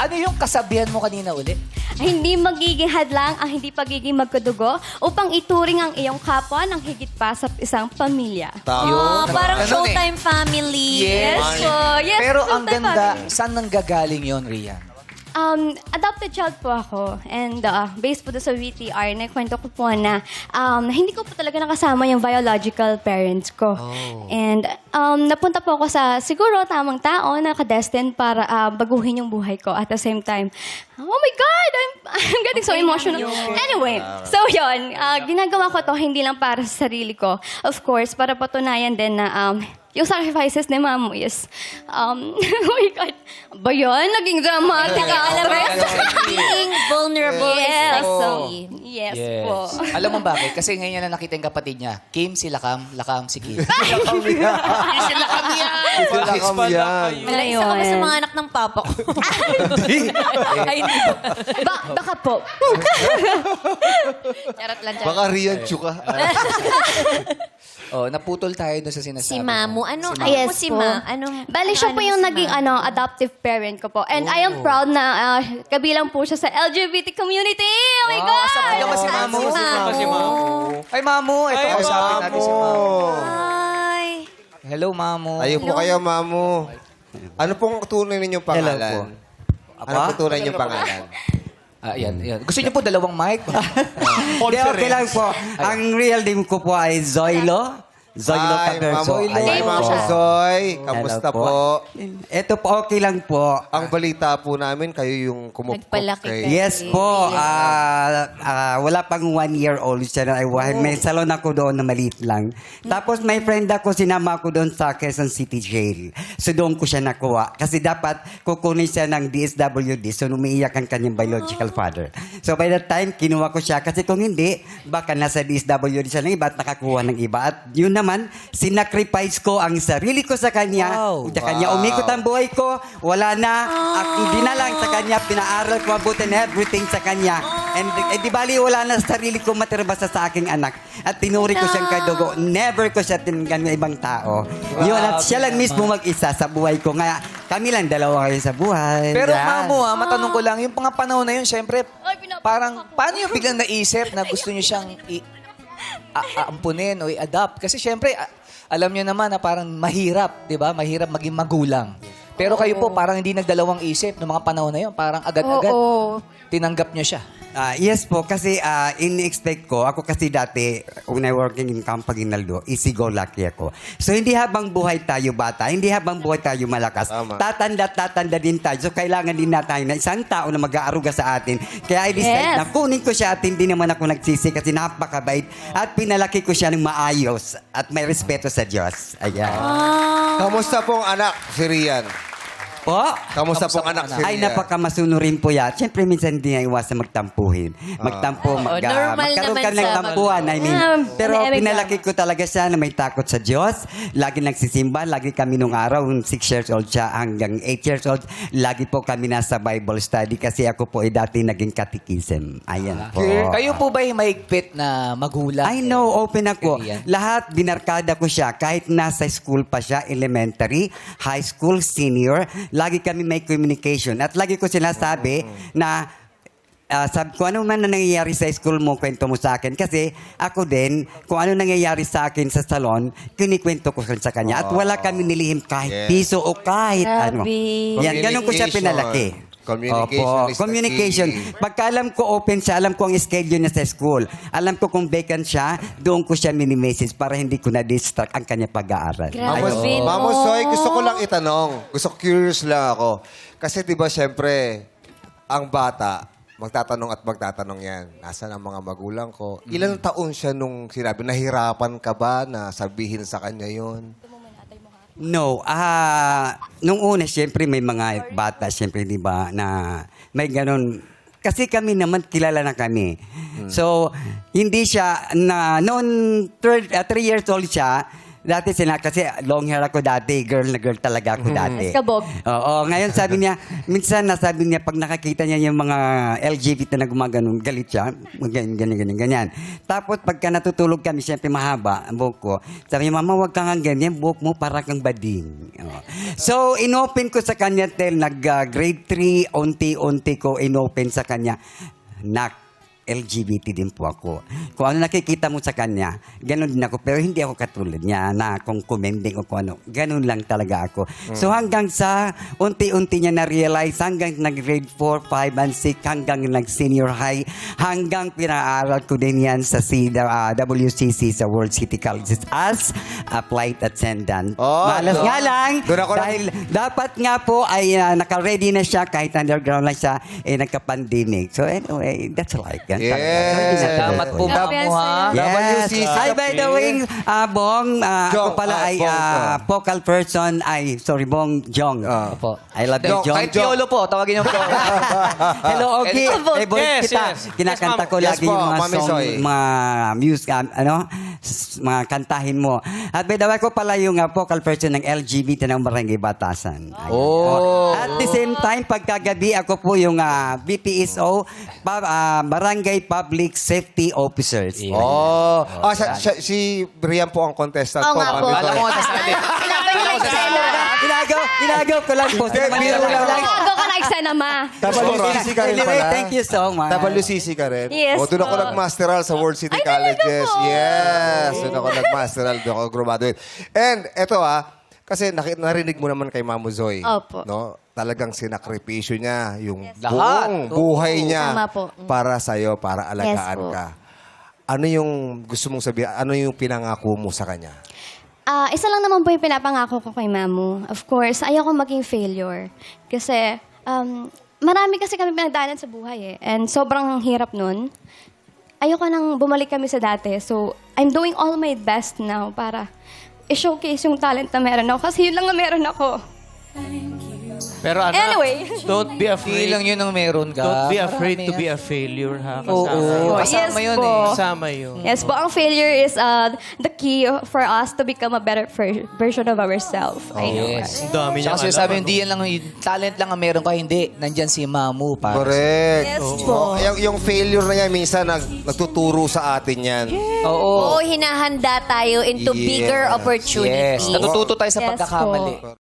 Ano yung kasabihan mo kanina ulit? Hindi magiging hadlang ang hindi pagiging magkadugo upang ituring ang iyong kapwa ng higit pa sa isang pamilya. Tama. Parang Ganun Showtime family. Yes. po. Yes, Pero ang Showtime ganda, family. saan nanggagaling yon, Rian? Adopted child po ako. And based po doon sa VTR, nakwento ko po na hindi ko po talaga nakasama yung biological parents ko. And napunta po ako sa siguro tamang tao na kadestined para baguhin yung buhay ko at the same time. Oh my God! I'm getting so emotional. Anyway, so yun. Ginagawa ko to hindi lang para sa sarili ko. Of course, para patunayan din na yung sacrifices ni Mamu is, oh my God, ba yun? Naging dramatic ka, alam mo? Being vulnerable Yes. is sexy. Yes po. Alam mo bakit? Kasi ngayon na nakita yung kapatid niya. Kim, si Lakam, Lakam, si Kim. Sila kami yan. Wala, isa ka ba sa mga anak ng papa ko? Ay, hindi ba? Baka po. Charot lang, Baka Rian Chuka. Oh, naputol tayo doon sa sinasabi. Si Mamu. Ano Si mo Yes si po. Ma? Anong, Bali, siya po yung naging adoptive parent ko po. And I am proud na kabilang po siya sa LGBT community. Oh my God! Kasama ka ba si Mamu? Si Mamu. Ay, Mamu. Ito, kausapin natin si Mamu. Ay. Hello, Mamu. Ayun po kayo, Mamu. Ano pong tunay ninyong pangalan? Ano po tunay ninyong pangalan? Yan. Gusto niyo po dalawang mic? Hindi, okay lang po. Ang real name ko po ay Zoilo. Zoilo Ay, Caberzo. Mamu. Ayan Ay, po. Mamu Zoy. Kamusta Hello po? Ito po, okay lang po. Ang balita po namin, kayo yung kumupkop Nagpalaki kay... Yes po. Wala pang 1 year old siya. May salon ako doon na maliit lang. Tapos may friend ako, sinama ko doon sa Quezon City Jail. So doon ko siya nakuha. Kasi dapat kukunin siya ng DSWD. So umiiyak ang kanyang biological father. So by that time, kinuha ko siya. Kasi kung hindi, baka nasa DSWD siya ng iba at nakakuha ng iba. At yun naman, sinacrifice ko ang sarili ko sa kanya. Wow. Sa kanya umikot ang buhay ko. Wala na. At hindi na lang sa kanya. Pinaaral ko mabuti na everything sa kanya. And di bali wala na sa sarili ko matira basta sa aking anak. At tinuri ko siyang kadugo. Never ko siya tinanggan ng ibang tao. Yun, at siya lang mismo mag-isa sa buhay ko. Nga, kami lang dalawa kayo sa buhay. Pero Yan. Mamu, matanong ko lang, yung mga panahon na yun, syempre, parang, paano yung biglang naisip na gusto niyo siyang ampunin o i-adopt? Kasi syempre, alam niyo naman na parang mahirap, di ba? Mahirap maging magulang. Pero kayo po, parang hindi nagdalawang isip noong mga panahon na yun. Parang agad-agad, tinanggap niyo siya. Yes po, kasi in-expect ko, ako kasi dati, when I working in Camp Aguinaldo, easy-go-lucky ako. So hindi habang buhay tayo bata, hindi habang buhay tayo malakas, Tama. tatanda din tayo. So kailangan din natin na isang tao na mag-aaruga sa atin. Kaya I decide na kunin ko siya at hindi naman ako nagsisi kasi napakabait at pinalaki ko siya ng maayos at may respeto sa Diyos. Ayan. Kamusta pong anak si Rian? Po? Kamusta pong anak si Rian? Ay, napakamasunurin po yan. Siyempre, minsan hindi nga iwasan magtampuhin. Magtampo, normal magkaroon naman ka ng sa tampuhan. I mean, pero may pinalaki ko talaga siya na may takot sa Diyos. Lagi nagsisimba. Lagi kami nung araw, 6 years old siya hanggang 8 years old. Lagi po kami nasa Bible study kasi ako po ay dati naging catechism. Ayan po. Kayo po ba yung mahigpit na magulang? I know, open ako. Rian? Lahat, binarkada ko siya. Kahit nasa school pa siya, elementary, high school, senior, lagi kami may communication. At lagi ko sinasabi na kung ano man na nangyayari sa school mo, kwento mo sa akin. Kasi ako din, kung ano nangyayari sa akin sa salon, kinikwento ko sa kanya. At wala kami nilihim kahit Yes. piso o kahit ano. Yan, ganun ko siya pinalaki. Communication is the Communication. key. Pagka alam ko open siya, alam ko ang schedule niya sa school. Alam ko kung vacant siya, doon ko siya mini-message para hindi ko na-distract ang kanya pag-aaral. Grabe. Mamo Soy, gusto ko lang itanong. Curious lang ako. Kasi di ba syempre, ang bata, magtatanong at magtatanong yan. Nasaan ang mga magulang ko? Ilang taon siya nung sinabi, nahirapan ka ba na sabihin sa kanya yon? No, nung una, siyempre may mga bata, siyempre, di ba, na may ganun. Kasi kami naman, kilala na kami. So, hindi siya, noon 3 years old siya, Dati kasi long hair ako dati, girl na girl talaga ako dati. Kabog. Oo, ngayon sabi niya, minsan nasabi niya, pag nakakita niya yung mga LGBT na gumaganon, galit siya, ganyan. Tapos pagka natutulog kami, siyempre mahaba ang buhok ko, sabi niya, mama, wag kang ganyan, buhok mo para kang bading. Oo. So, inopen ko sa kanya, grade 3, unti-unti ko inopen sa kanya, LGBT din po ako. Kung ano nakikita mo sa kanya, ganun din ako. Pero hindi ako katulad niya na kung commending o kung ano. Ganun lang talaga ako. So hanggang sa unti-unti niya na-realize, hanggang nag-grade 4, 5, and 6, hanggang nag-senior high, hanggang pinaaral ko din yan sa WCC sa World City Colleges as a flight attendant. Oh, Malas doon. nga lang, Doon ako dahil dapat nga po ay naka-ready na siya kahit underground lang siya, nagka-pandemic. So anyway, that's life. Yan Yes. talaga. Salamat po, ma'am mo, ha? Yes. WCC Ay, by the way, Bong, ako Jong, pala ay Bong, vocal person, Bong Jong. Opo. I love you, Jong, Jong. Kahit Piolo po, tawagin niyo po. Hello, okay. Hello. Favorite Yes, kita. yes. Kinakanta Yes, ko ma'am. lagi Yes po, yung mga Mami song, Soy. mga music, mga kantahin mo. At by the way, ko pala yung vocal person ng LGBT ng Barangay Batasan. Ayun. Oh. At the same time, pagkagabi, ako po yung BPSO, Barangay Public Safety Officers. Oh. Si Brian po ang contestant Oo po. nga po. Mami Alam Soy. mo, sasali. Kailangan niyo yung eksena. Ginagaw ko lang po. biro lang. Bago ka na eksena, ma. WCC ka rin Anyway, pala. thank you so much. WCC ka rin? Yes O, doon ako po. nag-masteral sa World City Ay, talaga Colleges. po? Yes. Doon ako nag-masteral. Doon ako graduate. And eto kasi narinig mo naman kay Mamo Zoe. Opo. No? Talagang sinakripisyo niya yung Lahat. buong buhay niya Tama po. para sa'yo, para alagaan Yes po. ka. Ano yung gusto mong sabihin? Ano yung pinangako mo sa kanya? Isa lang naman po yung pinapangako ko kay Mamu. Of course, ayoko maging failure. Kasi, marami kasi kami pinagdaanan sa buhay eh. And sobrang hirap nun. Ayoko nang bumalik kami sa dati. So, I'm doing all my best now para i-showcase yung talent na meron ako. Kasi yun lang na meron ako. Pero anak, Anyway. don't be Hindi afraid. lang yun ang meron ka. Don't be afraid Marami to be yan. a failure, ha? Oo. Kasama. Kasama Yes yun po. eh. Kasama yun. Yes po, ang failure is the key for us to become a better version of ourselves. I know. Yes. Ang dami Tsaka niyang sinasabi, alam, hindi yan lang, yung talent lang ang meron ka, hindi. Nandyan si Mamu para. Correct. Yes Oo. po. Yung failure na yan, minsan nagtuturo sa atin yan. Oo. Oo, hinahanda tayo into Yes. bigger opportunity. Yes. Natututo tayo sa Yes pagkakamali. po.